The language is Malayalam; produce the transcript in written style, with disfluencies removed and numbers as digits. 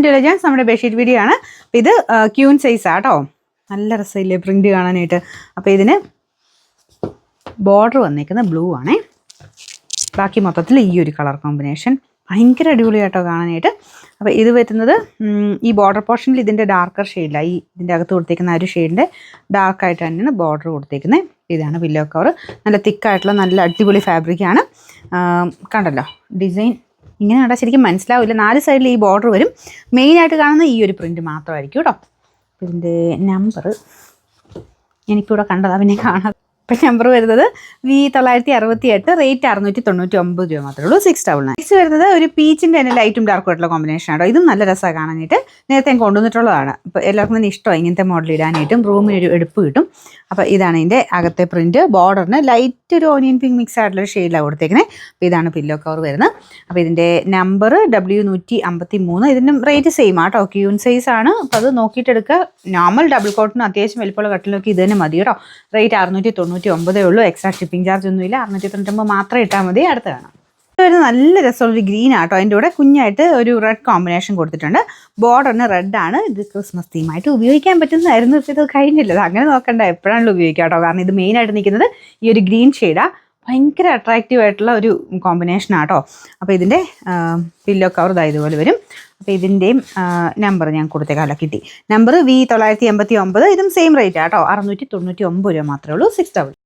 ടു ലെജൻസ് നമ്മുടെ ബെഡ്ഷീറ്റ് വീഡിയോ ആണ്. അപ്പോൾ ഇത് ക്യൂൻ സൈസാണ് കേട്ടോ. നല്ല രസമില്ലേ പ്രിൻറ്റ് കാണാനായിട്ട്. അപ്പോൾ ഇതിന് ബോർഡർ വന്നേക്കുന്നത് ബ്ലൂ ആണേ. ബാക്കി മൊത്തത്തിൽ ഈ ഒരു കളർ കോമ്പിനേഷൻ ഭയങ്കര അടിപൊളിയായിട്ടോ കാണാനായിട്ട്. അപ്പോൾ ഇത് വരുന്നത് ഈ ബോർഡർ പോർഷനിൽ ഇതിൻ്റെ ഡാർക്കർ ഷെയ്ഡില്ല, ഈ ഇതിൻ്റെ അകത്ത് കൊടുത്തേക്കുന്ന ആ ഒരു ഷെയ്ഡിൻ്റെ ഡാർക്കായിട്ട് തന്നെയാണ് ബോർഡർ കൊടുത്തേക്കുന്നത്. ഇതാണ് പില്ലോ കവർ. നല്ല തിക്കായിട്ടുള്ള നല്ല അടിപൊളി ഫാബ്രിക്കാണ്. കണ്ടല്ലോ ഡിസൈൻ ഇങ്ങനെ കണ്ടാൽ ശരിക്കും മനസ്സിലാവില്ല. 4 സൈഡിൽ ഈ ബോർഡർ വരും. മെയിനായിട്ട് കാണുന്ന ഈ ഒരു പ്രിൻറ്റ് മാത്രമായിരിക്കും കേട്ടോ. ഇതിൻ്റെ നമ്പർ എനിക്കിവിടെ കണ്ടതാ, പിന്നെ കാണാം. ഇപ്പം നമ്പർ വരുന്നത് V968, റേറ്റ് 699 രൂപ മാത്രമേ ഉള്ളൂ. 699. നെക്സ്റ്റ് വരുന്നത് ഒരു പീച്ചിൻ്റെ തന്നെ ലൈറ്റും ഡാർക്കും ആയിട്ടുള്ള കോമ്പിനേഷൻ ആണോ. ഇതും നല്ല രസമാണ് കാണാനായിട്ട്. നേരത്തെ ഞാൻ കൊണ്ടുവന്നിട്ടുള്ളതാണ്. ഇപ്പോൾ എല്ലാവർക്കും തന്നെ ഇഷ്ടമായി ഇങ്ങനത്തെ മോഡൽ ഇടാനായിട്ടും. റൂമിനൊരു എടുപ്പ് കിട്ടും. അപ്പോൾ ഇതാണ് ഇതിൻ്റെ അകത്തെ പ്രിൻറ്റ്. ബോർഡറിന് ലൈറ്റ് ഒരു ഓനിയൻ പിങ്ക് മിക്സ് ആയിട്ടുള്ള ഷെയ്ഡിലാണ് കൊടുത്തേക്കുന്നത്. അപ്പോൾ ഇതാണ് പില്ലോ കവർ വരുന്നത്. അപ്പോൾ ഇതിൻ്റെ നമ്പർ W153. ഇതിൻ്റെ റേറ്റ് സെയിം ആട്ടോ. ക്യൂൻ സൈസ് ആണ്. അപ്പോൾ അത് നോക്കിയിട്ടെടുക്കുക. നോർമൽ ഡബിൾ കോട്ടിന് അത്യാവശ്യം വലിപ്പമുള്ള കട്ടിലൊക്കെ ഇത് തന്നെ മതി കേട്ടോ. റേറ്റ് 699 ഉള്ളൂ. എക്സ്ട്രാ ഷിപ്പിംഗ് ചാർജ് ഒന്നുമില്ല. 699 മാത്രം ഇട്ടാൽ മതി. അടുത്ത് കാണാം. ഒരു നല്ല രസമുള്ളൊരു ഗ്രീൻ ആട്ടോ. അതിൻ്റെ കൂടെ കുഞ്ഞായിട്ട് ഒരു റെഡ് കോമ്പിനേഷൻ കൊടുത്തിട്ടുണ്ട്. ബോർഡറിന് റെഡാണ്. ഇത് ക്രിസ്മസ് തീമായിട്ട് ഉപയോഗിക്കാൻ പറ്റുന്നതായിരുന്നു. ഇപ്പോൾ ഇത് കഴിഞ്ഞില്ല. അങ്ങനെ നോക്കണ്ട, എപ്പോഴാണല്ലോ ഉപയോഗിക്കാം കേട്ടോ. കാരണം ഇത് മെയിനായിട്ട് നിൽക്കുന്നത് ഈ ഒരു ഗ്രീൻ ഷെയ്ഡാണ്. ഭയങ്കര അട്രാക്റ്റീവ് ആയിട്ടുള്ള ഒരു കോമ്പിനേഷൻ ആട്ടോ. അപ്പോൾ ഇതിൻ്റെ പില്ലോ കവർ ഇതുപോലെ വരും. അപ്പോൾ ഇതിൻ്റെയും നമ്പർ ഞാൻ കൊടുത്തേക്കാലോ, കിട്ടി. Number V989. ഇതും സെയിം റേറ്റ് ആട്ടോ. 699 രൂപ മാത്രമേ ഉള്ളൂ. 699.